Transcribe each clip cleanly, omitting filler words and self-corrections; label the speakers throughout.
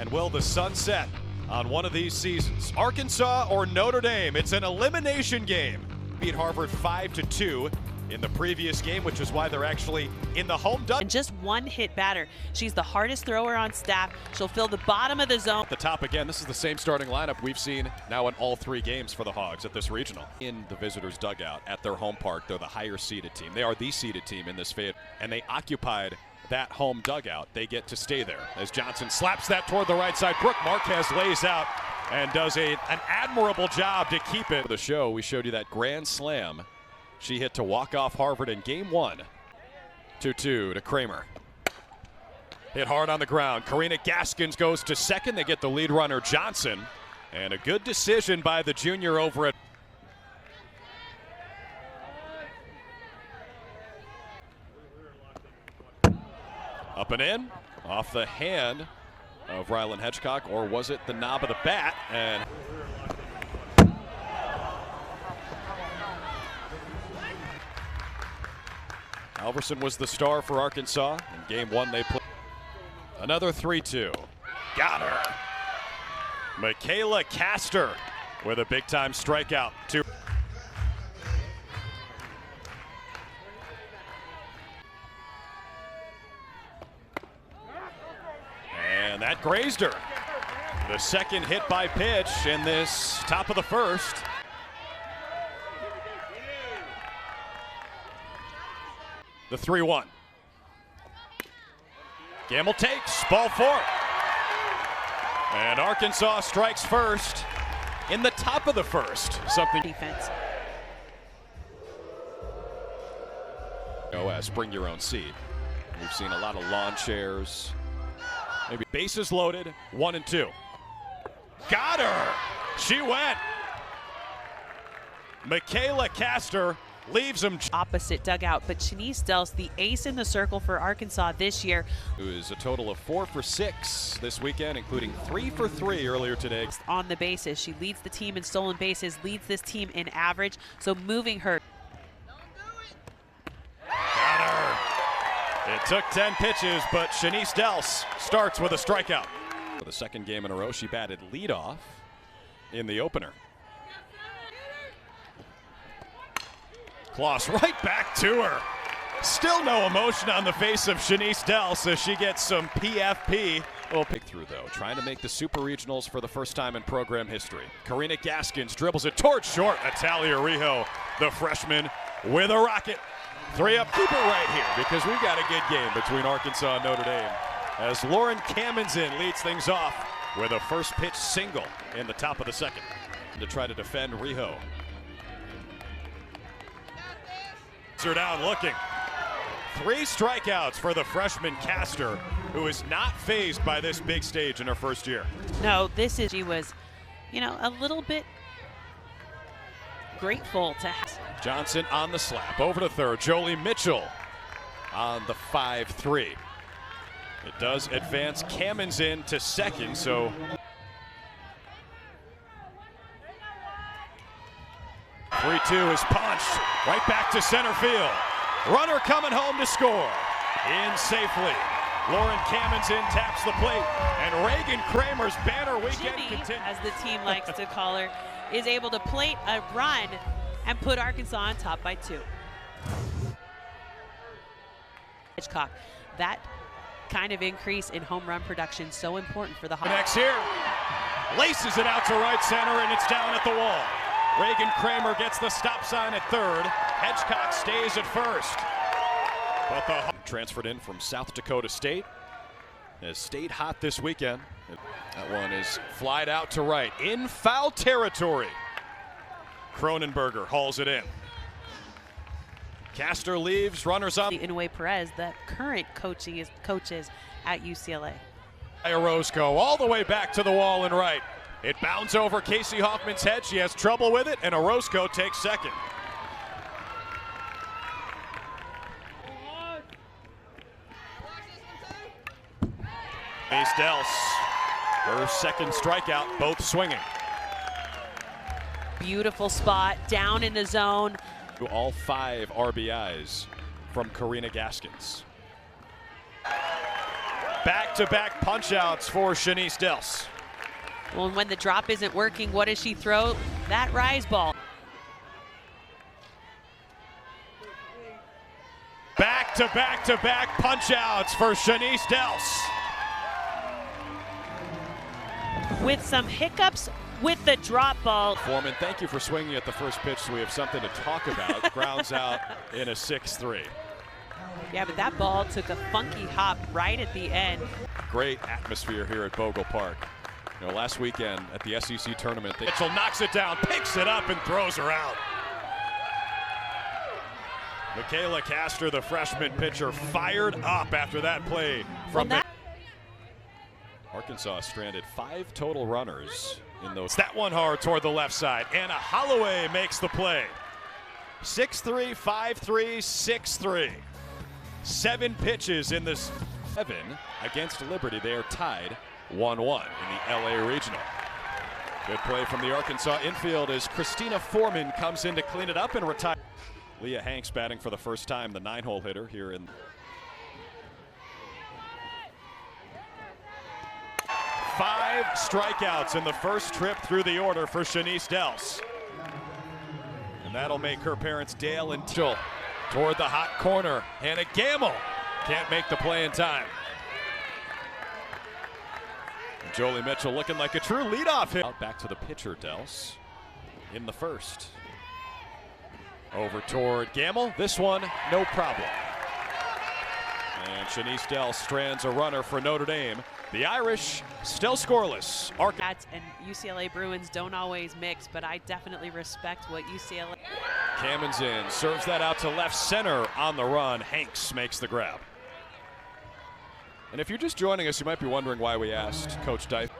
Speaker 1: And will the sun set on one of these seasons? Arkansas or Notre Dame? It's an elimination game. Beat Harvard 5-2 in the previous game, which is why they're actually in the home dunk.
Speaker 2: And just one hit batter. She's the hardest thrower on staff. She'll fill the bottom of the zone.
Speaker 1: At the top again, this is the same starting lineup we've seen now in all 3 games for the Hogs at this regional. In the visitors' dugout at their home park, they're the higher seeded team. They are the seeded team in this Fayette, and they occupied that home dugout. They get to stay there as Johnson slaps that toward the right side. Brooke Marquez lays out and does an admirable job to keep it. For the show, we showed you that grand slam she hit to walk off Harvard in game 1. 2-2 to Kramer. Hit hard on the ground. Karina Gaskins goes to second. They get the lead runner Johnson. And a good decision by the junior over at up and in, off the hand of Rylan Hedgecock, or was it the knob of the bat? And Alverson was the star for Arkansas. In game 1 they played. Another 3-2. Got her. Michaela Castor with a big-time strikeout. And that grazed her. The second hit by pitch in this top of the first. The 3-1. Gamble takes, ball 4. And Arkansas strikes first in the top of the first. Something
Speaker 2: defense.
Speaker 1: OS, bring your own seed. We've seen a lot of lawn chairs. Maybe bases loaded, 1 and 2. Got her! She went! Michaela Castor leaves him.
Speaker 2: Opposite dugout, but Shanice Dels, the ace in the circle for Arkansas this year.
Speaker 1: It was a total of 4 for 6 this weekend, including 3 for 3 earlier today.
Speaker 2: On the bases, she leads the team in stolen bases, leads this team in average, so moving her.
Speaker 1: Got her! It took 10 pitches, but Shanice Dels starts with a strikeout. For the second game in a row, she batted leadoff in the opener. Kloss right back to her. Still no emotion on the face of Shanice Dels as she gets some PFP. Little pick through though, trying to make the Super Regionals for the first time in program history. Karina Gaskins dribbles it towards short. Natalia Rijo, the freshman, with a rocket. 3 up. Keep it right here because we've got a good game between Arkansas and Notre Dame. As Lauren Kamenzen leads things off with a first pitch single in the top of the second to try to defend Rijo. Her down looking. 3 strikeouts for the freshman Castor, who is not fazed by this big stage in her first year.
Speaker 2: No, she was, a little bit grateful to have.
Speaker 1: Johnson on the slap, over to third. Jolie Mitchell on the 5-3. It does advance Kamenzen to second, so 3-2 is punched right back to center field. Runner coming home to score. In safely. Lauren Kamenzen taps the plate, and Reagan Kramer's banner weekend continues.
Speaker 2: As the team likes to call her, is able to plate a run and put Arkansas on top by 2. Hitchcock, that kind of increase in home run production so important for the Hogs.
Speaker 1: Next here, laces it out to right center, and it's down at the wall. Reagan Kramer gets the stop sign at third. Hedgecock stays at first. But the transferred in from South Dakota State has stayed hot this weekend. That one is flied out to right in foul territory. Cronenberger hauls it in. Castor leaves, runners up.
Speaker 2: Inouye Perez, the current coaches at UCLA.
Speaker 1: Orozco all the way back to the wall and right. It bounds over Casey Hoffman's head. She has trouble with it, and Orozco takes second. Ace Dels, her second strikeout, both swinging.
Speaker 2: Beautiful spot, down in the zone.
Speaker 1: All 5 RBIs from Karina Gaskins. Back-to-back punch-outs for Shanice Dels.
Speaker 2: Well, and when the drop isn't working, what does she throw? That rise ball.
Speaker 1: Back-to-back-to-back punch-outs for Shanice Dels.
Speaker 2: With some hiccups with the drop ball.
Speaker 1: Foreman, thank you for swinging at the first pitch so we have something to talk about. Grounds out in a 6-3.
Speaker 2: Yeah, but that ball took a funky hop right at the end.
Speaker 1: Great atmosphere here at Bogle Park. You know, last weekend at the SEC tournament, Mitchell knocks it down, picks it up, and throws her out. Michaela Castor, the freshman pitcher, fired up after that play from Arkansas stranded 5 total runners in those. That one hard toward the left side. Anna Holloway makes the play. 6-3, 5-3, 6-3. 7 pitches in this 7 against Liberty. They are tied 1-1 in the LA Regional. Good play from the Arkansas infield as Christina Foreman comes in to clean it up and retire. Leah Hanks batting for the first time, the 9-hole hitter here in. 5 strikeouts in the first trip through the order for Shanice Dels. And that'll make her parents Dale and Jill toward the hot corner. Hannah Gamble can't make the play in time. And Jolie Mitchell looking like a true leadoff hit. Back to the pitcher, Dels, in the first. Over toward Gamble. This one, no problem. And Shanice Dels strands a runner for Notre Dame. The Irish still scoreless.
Speaker 2: Cats and UCLA Bruins don't always mix, but I definitely respect what UCLA.
Speaker 1: Kamens in, serves that out to left center on the run. Hanks makes the grab. And if you're just joining us, you might be wondering why we asked Coach Dyson.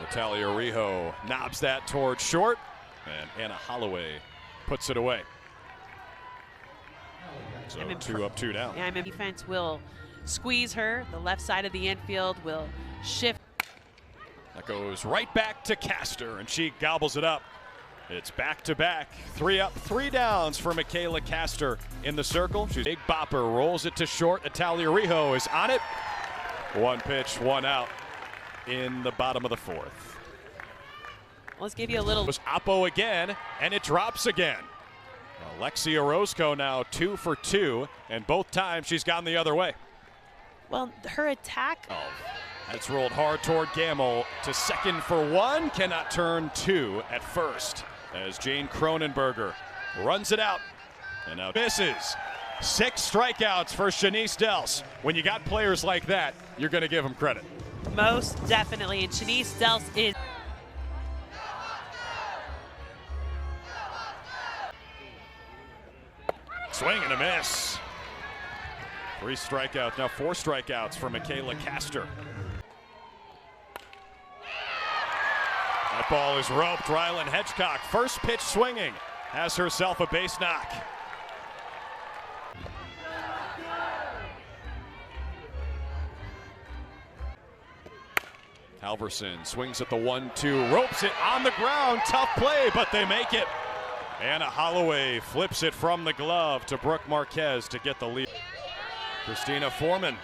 Speaker 1: Natalia Rijo knobs that toward short, and Anna Holloway puts it away. So 2 up, 2 down.
Speaker 2: Yeah, defense will squeeze her. The left side of the infield will shift.
Speaker 1: That goes right back to Castor, and she gobbles it up. It's back-to-back, 3 up, 3 downs for Michaela Castor in the circle. She's big bopper, rolls it to short. Natalia Rijo is on it. 1 pitch, 1 out in the bottom of the 4th.
Speaker 2: Let's give you a little.
Speaker 1: It was Oppo again, and it drops again. Alexia Roscoe now 2 for 2, and both times she's gone the other way.
Speaker 2: Well, her attack.
Speaker 1: That's rolled hard toward Gamble to second for 1. Cannot turn 2 at first as Jane Cronenberger runs it out and now misses. 6 strikeouts for Shanice Dels. When you got players like that, you're going to give them credit.
Speaker 2: Most definitely, and Shanice Dels is.
Speaker 1: Swing and a miss. 3 strikeouts, now 4 strikeouts for Michaela Castor. That ball is roped. Rylan Hedgecock, first pitch swinging, has herself a base knock. Halverson swings at the 1-2, ropes it on the ground. Tough play, but they make it. Anna Holloway flips it from the glove to Brooke Marquez to get the lead. Christina Foreman.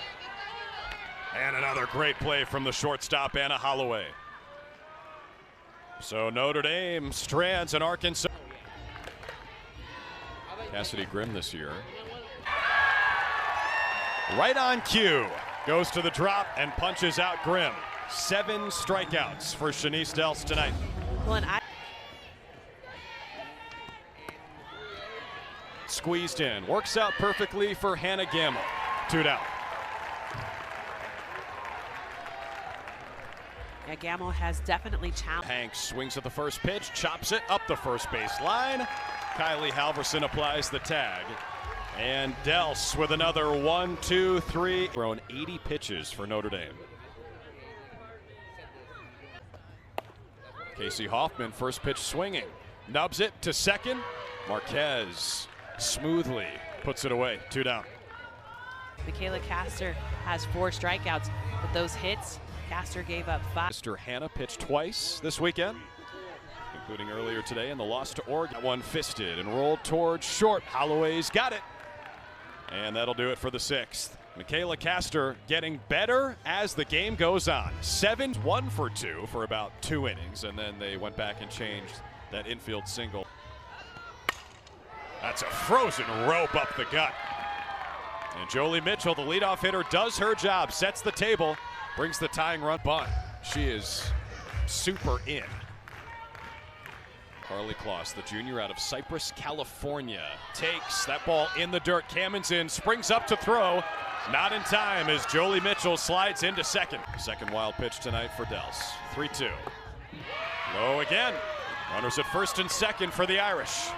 Speaker 1: And another great play from the shortstop, Anna Holloway. So Notre Dame strands in Arkansas. Cassidy Grimm this year. Right on cue. Goes to the drop and punches out Grimm. 7 strikeouts for Shanice Dels tonight.
Speaker 2: Well, and
Speaker 1: Squeezed in. Works out perfectly for Hannah Gamble. 2 down.
Speaker 2: Yeah, Gamble has definitely challenged.
Speaker 1: Hanks swings at the first pitch, chops it up the first base line. Kylie Halverson applies the tag. And Dels with another 1, 2, 3. Thrown 80 pitches for Notre Dame. Casey Hoffman, first pitch swinging. Nubs it to second. Marquez smoothly puts it away. 2 down.
Speaker 2: Michaela Castor has 4 strikeouts, but those hits, Castor gave up 5.
Speaker 1: Mr. Hannah pitched twice this weekend, including earlier today in the loss to Oregon. That one fisted and rolled towards short. Holloway's got it. And that'll do it for the 6th. Michaela Castor getting better as the game goes on. 1 for 2 for about 2 innings, and then they went back and changed that infield single. That's a frozen rope up the gut. And Jolie Mitchell, the leadoff hitter, does her job, sets the table, brings the tying run bunt. She is super in. Carly Kloss, the junior out of Cypress, California, takes that ball in the dirt. Kamens in, springs up to throw. Not in time as Jolie Mitchell slides into second. Second wild pitch tonight for Dels. 3-2. Low again. Runners at first and second for the Irish.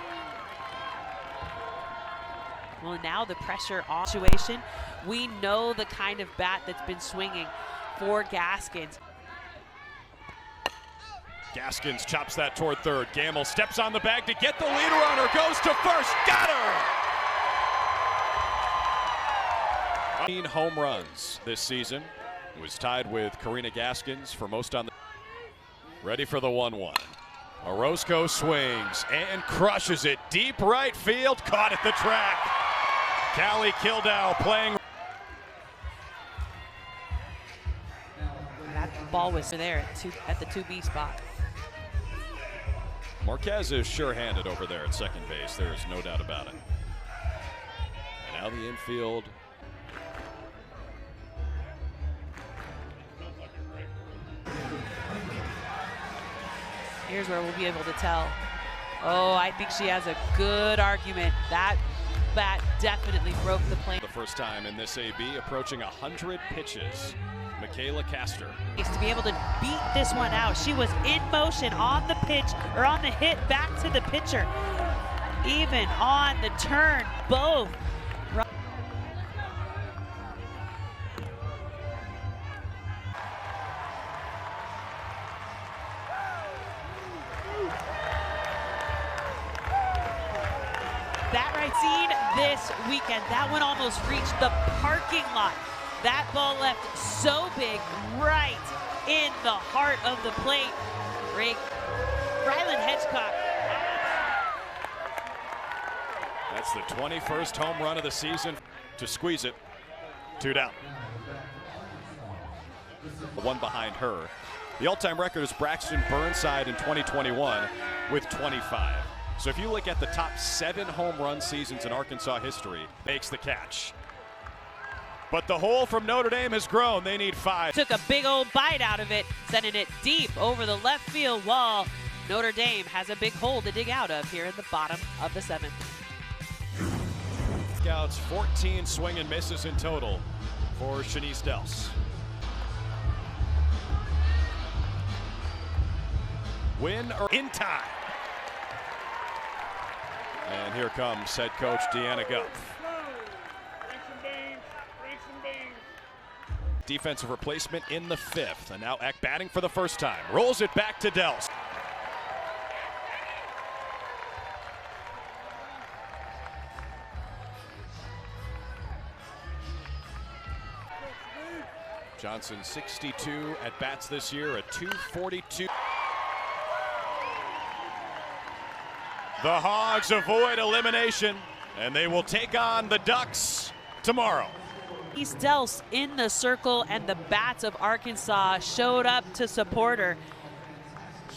Speaker 2: Well, now the pressure off situation. We know the kind of bat that's been swinging for Gaskins.
Speaker 1: Gaskins chops that toward third. Gamble steps on the bag to get the lead runner. Goes to first. Got her! 15 home runs this season. Was tied with Karina Gaskins for most on the. Ready for the 1-1. Orozco swings and crushes it deep right field. Caught at the track. Callie Kildow playing.
Speaker 2: That ball was there at the 2B spot.
Speaker 1: Marquez is sure-handed over there at second base. There is no doubt about it. And now the infield.
Speaker 2: Here's where we'll be able to tell. Oh, I think she has a good argument. That bat definitely broke the plane.
Speaker 1: The first time in this AB, approaching 100 pitches. Michaela Castor.
Speaker 2: To be able to beat this one out. She was in motion on the pitch, or on the hit back to the pitcher. Even on the turn, both. That right seen this weekend. That one almost reached the parking lot. That ball left so big, right in the heart of the plate. Rylan Hedgecock.
Speaker 1: That's the 21st home run of the season to squeeze it. 2 down. The one behind her. The all-time record is Braxton Burnside in 2021 with 25. So if you look at the top 7 home run seasons in Arkansas history, makes the catch. But the hole from Notre Dame has grown. They need 5.
Speaker 2: Took a big old bite out of it, sending it deep over the left field wall. Notre Dame has a big hole to dig out of here in the bottom of the 7th.
Speaker 1: Scouts 14 swing and misses in total for Shanice Dels. Win or in time. And here comes head coach Deanna Guff. Defensive replacement in the 5th, and now Eck batting for the first time. Rolls it back to Dels. Johnson 62 at bats this year, a 242. The Hogs avoid elimination, and they will take on the Ducks tomorrow.
Speaker 2: East Dels in the circle, and the bats of Arkansas showed up to support her.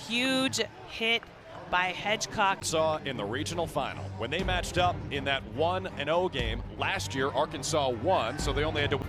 Speaker 2: Huge hit by Hedgecock.
Speaker 1: Saw in the regional final when they matched up in that 1-0 game last year. Arkansas won, so they only had to